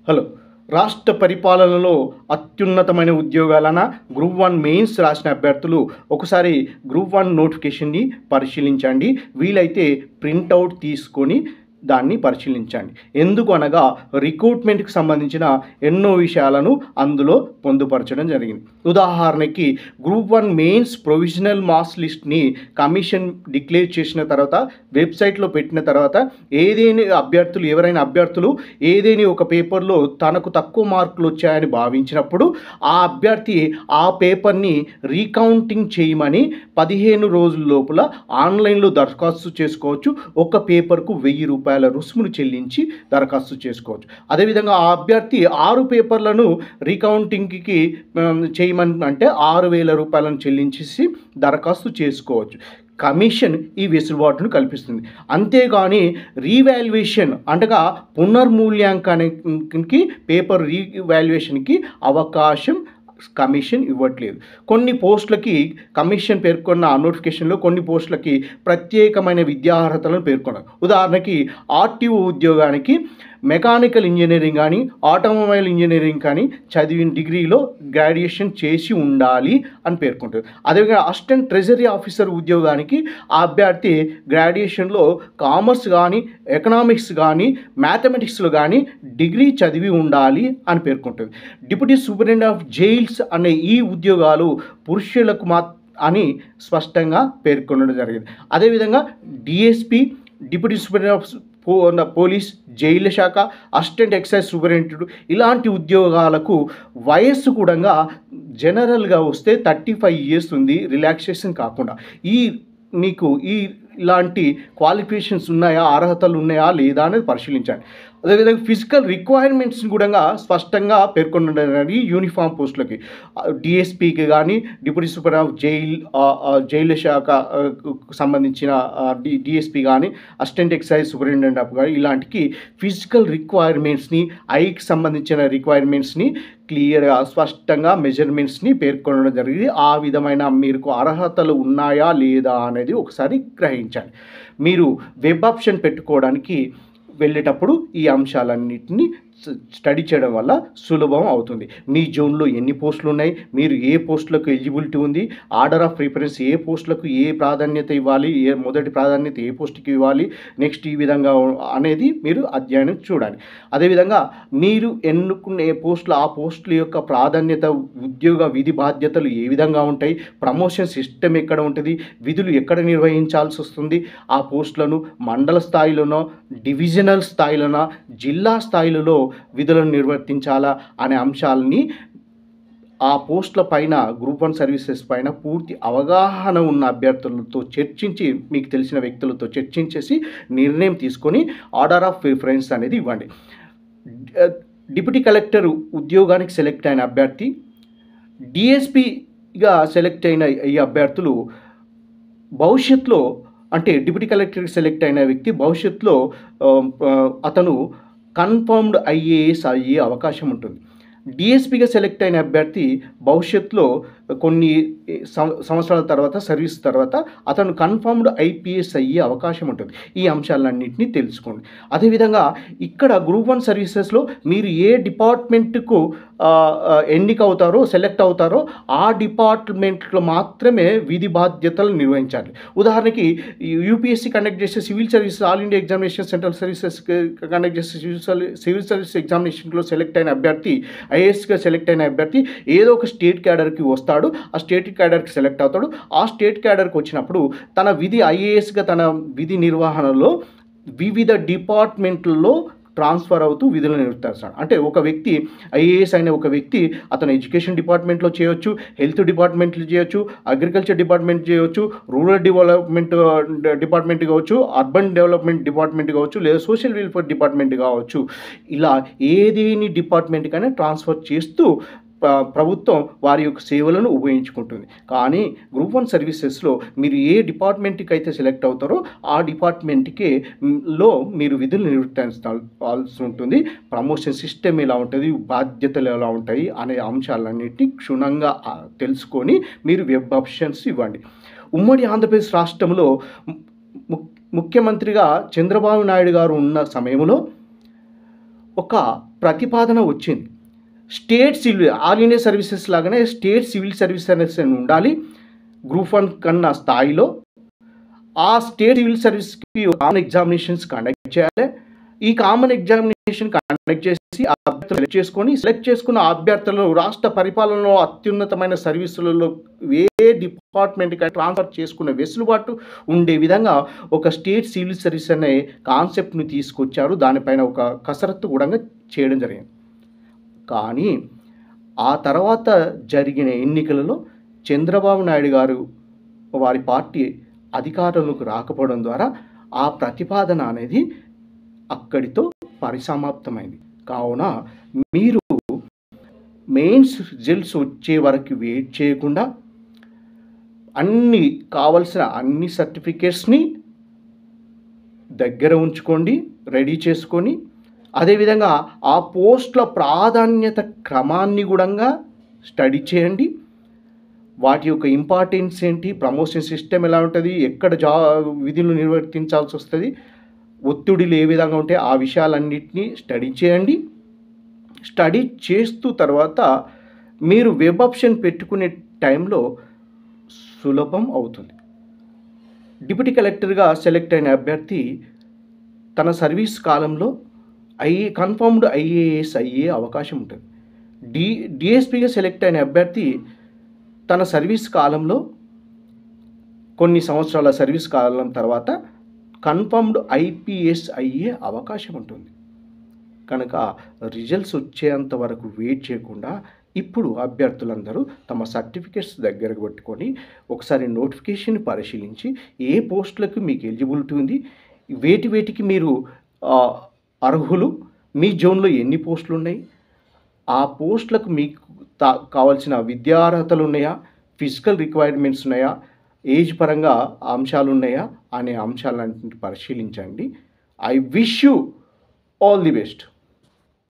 Hello. రాష్ట్ర పరిపాలనలో అత్యున్నతమైన ఉద్యోగాలన గ్రూప్ 1 మెయిన్స్ రాసిన అభ్యర్థులు ఒకసారి గ్రూప్ 1 నోటిఫికేషన్ని పరిశీలించండి. వీలైతే ప్రింటౌట్ తీసుకొని దాన్ని పరిశీలించండి. ఎందుకు అనగా రిక్రూట్మెంట్కి సంబంధించిన ఎన్నో విషయాలను అందులో పొందుపరచడం జరిగింది. ఉదాహరణకి గ్రూప్ 1 మెయిన్స్ ప్రొవిజనల్ మార్క్స్ లిస్ట్ని కమిషన్ డిక్లేర్ చేసిన తర్వాత వెబ్సైట్లో పెట్టిన తర్వాత ఎవరైనా అభ్యర్థులు ఏదేని ఒక పేపర్లో తనకు తక్కువ మార్కులు వచ్చాయని భావించినప్పుడు ఆ అభ్యర్థి ఆ పేపర్ని రీకౌంటింగ్ చేయమని 15 రోజుల లోపల ఆన్లైన్లో దరఖాస్తు చేసుకోవచ్చు. ఒక పేపర్కు ₹1000 రుసుమును చెల్లించి దరఖాస్తు చేసుకోవచ్చు. అదేవిధంగా ఆ అభ్యర్థి 6 పేపర్లను రీకౌంటింగ్కి చేయమని అంటే ₹6000 చెల్లించేసి దరఖాస్తు చేసుకోవచ్చు. కమిషన్ ఈ వెసులుబాటును కల్పిస్తుంది. అంతేగాని రీవాల్యుయేషన్ అంటగా పునర్మూల్యాంకనానికి పేపర్ రీవాల్యుయేషన్కి అవకాశం కమిషన్ ఇవ్వట్లేదు. కొన్ని పోస్టులకి కమిషన్ పేర్కొన్న నోటిఫికేషన్లో కొన్ని పోస్టులకి ప్రత్యేకమైన విద్యార్హతలను పేర్కొన్నారు. ఉదాహరణకి ఆర్టీఓ ఉద్యోగానికి మెకానికల్ ఇంజనీరింగ్ కానీ ఆటోమొబైల్ ఇంజనీరింగ్ కానీ చదివిన డిగ్రీలో గ్రాడ్యుయేషన్ చేసి ఉండాలి అని పేర్కొంటారు. అదేవిధంగా అసిస్టెంట్ ట్రెజరీ ఆఫీసర్ ఉద్యోగానికి ఆ అభ్యర్థి గ్రాడ్యుయేషన్లో కామర్స్ కానీ ఎకనామిక్స్ కానీ మ్యాథమెటిక్స్లో కానీ డిగ్రీ చదివి ఉండాలి అని పేర్కొంటుంది. డిప్యూటీ సూపరింటెండెంట్ ఆఫ్ జైల్స్ అనే ఈ ఉద్యోగాలు పురుషులకు అని స్పష్టంగా పేర్కొనడం జరిగింది. అదేవిధంగా DSP, deputy superintendent of police, జైళ్ళ శాఖ, అసిస్టెంట్ ఎక్సైజ్ సూపరింటెండెంట్ ఇలాంటి ఉద్యోగాలకు వయస్సు కూడా జనరల్గా వస్తే 35 ఇయర్స్ ఉంది, రిలాక్సేషన్ కాకుండా. మీకు ఇలాంటి క్వాలిఫికేషన్స్ ఉన్నాయా, అర్హతలు ఉన్నాయా లేదా అనేది పరిశీలించాలి. అదేవిధంగా ఫిజికల్ రిక్వైర్మెంట్స్ని కూడా స్పష్టంగా పేర్కొనండి. యూనిఫామ్ పోస్టులకి డిఎస్పీకి కానీ డిప్యూటీ సూపరింటెండెంట్ ఆఫ్ జైళ్ళ శాఖ సంబంధించిన డిఎస్పీ కానీ అసిస్టెంట్ ఎక్సైజ్ సూపరింటెండెంట్ ఆఫ్ కానీ ఇలాంటికి ఫిజికల్ రిక్వైర్మెంట్స్ని ఐకి సంబంధించిన రిక్వైర్మెంట్స్ని క్లియర్గా స్పష్టంగా మెజర్మెంట్స్ని పేర్కొనడం జరిగింది. ఆ విధమైన మీకు అర్హతలు ఉన్నాయా లేదా అనేది ఒకసారి గ్రహించాలి. మీరు వెబ్ ఆప్షన్ పెట్టుకోవడానికి వెళ్ళేటప్పుడు ఈ అంశాలన్నింటినీ స్టడీ చేయడం వల్ల సులభం అవుతుంది. మీ జోన్లో ఎన్ని పోస్టులు ఉన్నాయి, మీరు ఏ పోస్టులకు ఎలిజిబిలిటీ ఉంది, ఆర్డర్ ఆఫ్ ప్రిఫరెన్స్ ఏ పోస్టులకు ఏ ప్రాధాన్యత ఇవ్వాలి, మొదటి ప్రాధాన్యత ఏ పోస్టుకి ఇవ్వాలి, నెక్స్ట్ ఈ విధంగా అనేది మీరు అధ్యయనం చూడాలి. అదేవిధంగా మీరు ఎన్నుకునే పోస్టులు ఆ పోస్టుల యొక్క ప్రాధాన్యత, ఉద్యోగ విధి బాధ్యతలు ఏ విధంగా ఉంటాయి, ప్రమోషన్ సిస్టమ్ ఎక్కడ ఉంటుంది, విధులు ఎక్కడ నిర్వహించాల్సి వస్తుంది, ఆ పోస్టులను మండల స్థాయిలోనో డివిజనల్ స్థాయిలోనో జిల్లా స్థాయిలలో విధులను నిర్వర్తించాలా అనే అంశాలని ఆ పోస్టుల పైన గ్రూప్ 1 సర్వీసెస్ పైన పూర్తి అవగాహన ఉన్న అభ్యర్థులతో చర్చించి మీకు తెలిసిన వ్యక్తులతో చర్చించేసి నిర్ణయం తీసుకొని ఆర్డర్ ఆఫ్ ప్రిఫరెన్స్ అనేది ఇవ్వండి. డిప్యూటీ కలెక్టర్ ఉద్యోగానికి సెలెక్ట్ అయిన అభ్యర్థి, డిఎస్పిగా సెలెక్ట్ అయిన ఈ అభ్యర్థులు భవిష్యత్తులో అంటే డిప్యూటీ కలెక్టర్కి సెలెక్ట్ అయిన వ్యక్తి భవిష్యత్తులో అతను కన్ఫర్మ్డ్ ఐఏఎస్ అయ్యే అవకాశం ఉంటుంది. డిఎస్పిగా సెలెక్ట్ అయిన అభ్యర్థి భవిష్యత్తులో కొన్ని సంవత్సరాల తర్వాత సర్వీస్ తర్వాత అతను కన్ఫర్మ్డ్ ఐపీఎస్ అయ్యే అవకాశం ఉంటుంది. ఈ అంశాలన్నింటినీ తెలుసుకోండి. అదేవిధంగా ఇక్కడ గ్రూప్ 1 సర్వీసెస్లో మీరు ఏ డిపార్ట్మెంట్కు ఎన్నిక అవుతారో సెలెక్ట్ అవుతారో ఆ డిపార్ట్మెంట్లో మాత్రమే విధి బాధ్యతలు నిర్వహించాలి. ఉదాహరణకి యూపీఎస్సీ కండక్ట్ చేసే civil services, all India examination central services conduct చేసే సివిల్ సర్వీస్ ఎగ్జామినేషన్లో సెలెక్ట్ అయిన అభ్యర్థి, ఐఏఎస్గా సెలెక్ట్ అయిన అభ్యర్థి ఏదో ఒక స్టేట్ క్యాడర్కి వస్తాడు. ఆ స్టేట్ క్యాడర్కి సెలెక్ట్ అవుతాడు. ఆ స్టేట్ క్యాడర్కి వచ్చినప్పుడు తన విధి ఐఏఎస్గా తన విధి నిర్వహణలో వివిధ డిపార్ట్మెంట్లలో ట్రాన్స్ఫర్ అవుతూ విధులను నిర్వర్తిస్తాడు. అంటే ఒక వ్యక్తి ఐఏఎస్ అయిన ఒక వ్యక్తి అతను ఎడ్యుకేషన్ డిపార్ట్మెంట్లో చేయొచ్చు, హెల్త్ డిపార్ట్మెంట్లో చేయొచ్చు, అగ్రికల్చర్ డిపార్ట్మెంట్ చేయొచ్చు, రూరల్ డెవలప్మెంట్ డిపార్ట్మెంట్ కావచ్చు, అర్బన్ డెవలప్మెంట్ డిపార్ట్మెంట్ కావచ్చు, లేదా సోషల్ వెల్ఫేర్ డిపార్ట్మెంట్ కావచ్చు. ఇలా ఏదేని డిపార్ట్మెంట్కైనా ట్రాన్స్ఫర్ చేస్తూ ప్రభుత్వం వారి యొక్క సేవలను ఉపయోగించుకుంటుంది. కానీ గ్రూప్ 1 సర్వీసెస్లో మీరు ఏ డిపార్ట్మెంట్కి అయితే సెలెక్ట్ అవుతారో ఆ డిపార్ట్మెంట్కే లో మీరు విధులు నిర్వర్తించాల్సి ఉంటుంది. ప్రమోషన్ సిస్టమ్ ఎలా ఉంటుంది, బాధ్యతలు ఎలా ఉంటాయి అనే అంశాలన్నింటినీ క్షుణ్ణంగా తెలుసుకొని మీరు వెబ్ ఆప్షన్స్ ఇవ్వండి. ఉమ్మడి ఆంధ్రప్రదేశ్ రాష్ట్రంలో ముఖ్యమంత్రిగా చంద్రబాబు నాయుడు గారు ఉన్న సమయంలో ఒక ప్రతిపాదన వచ్చింది. State civil all India services లాగానే స్టేట్ సివిల్ సర్వీసెస్ అని ఉండాలి గ్రూప్ 1 కన్నా స్థాయిలో. ఆ స్టేట్ సివిల్ సర్వీస్కి కామన్ ఎగ్జామినేషన్స్ కండక్ట్ చేయాలి. ఈ కామన్ ఎగ్జామినేషన్ కండక్ట్ చేసి అభ్యర్థులు సెలెక్ట్ చేసుకున్న అభ్యర్థులను రాష్ట్ర పరిపాలనలో అత్యున్నతమైన సర్వీసులలో ఏ డిపార్ట్మెంట్కి ట్రాన్స్ఫర్ చేసుకునే వెసులుబాటు ఉండే విధంగా ఒక స్టేట్ సివిల్ సర్వీస్ అనే కాన్సెప్ట్ని తీసుకొచ్చారు. దానిపైన ఒక కసరత్తు కూడా చేయడం జరిగింది. కానీ ఆ తర్వాత జరిగిన ఎన్నికలలో చంద్రబాబు నాయుడు గారు వారి పార్టీ అధికారంలోకి రాకపోవడం ద్వారా ఆ ప్రతిపాదన అనేది అక్కడితో పరిసమాప్తమైంది. కావున మీరు మెయిన్స్ రిజల్ట్స్ వచ్చే వరకు వెయిట్ చేయకుండా కావలసిన అన్ని సర్టిఫికేట్స్ని దగ్గర ఉంచుకోండి, రెడీ చేసుకొని, అదేవిధంగా ఆ పోస్టుల ప్రాధాన్యత క్రమాన్ని కూడా స్టడీ చేయండి. వాటి యొక్క ఇంపార్టెన్స్ ఏంటి, ప్రమోషన్ సిస్టమ్ ఎలా ఉంటుంది, ఎక్కడ విధులు నిర్వర్తించాల్సి వస్తుంది, ఒత్తిడిలు ఏ విధంగా ఉంటాయి, ఆ విషయాలన్నింటినీ స్టడీ చేయండి. స్టడీ చేస్తూ తర్వాత మీరు వెబ్ ఆప్షన్ పెట్టుకునే టైంలో సులభం అవుతుంది. డిప్యూటీ కలెక్టర్గా సెలెక్ట్ అయిన అభ్యర్థి తన సర్వీస్ కాలంలో కన్ఫర్మ్డ్ ఐఏఎస్ అయ్యే అవకాశం ఉంటుంది. డిఎస్పీగా సెలెక్ట్ అయిన అభ్యర్థి తన సర్వీస్ కాలంలో కొన్ని సంవత్సరాల సర్వీస్ కాలం తర్వాత కన్ఫర్మ్డ్ ఐపీఎస్ అయ్యే అవకాశం ఉంటుంది. కనుక రిజల్ట్స్ వచ్చేంత వరకు వెయిట్ చేయకుండా ఇప్పుడు అభ్యర్థులందరూ తమ సర్టిఫికేట్స్ దగ్గరకు పెట్టుకొని ఒకసారి నోటిఫికేషన్ పరిశీలించి ఏ పోస్టులకు మీకు ఎలిజిబిలిటీ ఉంది, వేటికి మీరు అర్హులు, మీ జోన్లో ఎన్ని పోస్టులు ఉన్నాయి, ఆ పోస్టులకు మీకు కావాల్సిన విద్యార్హతలు ఉన్నాయా, ఫిజికల్ రిక్వైర్మెంట్స్ ఉన్నాయా, ఏజ్ పరంగా అంశాలు ఉన్నాయా అనే అంశాలన్నింటినీ పరిశీలించండి. I wish you all the best.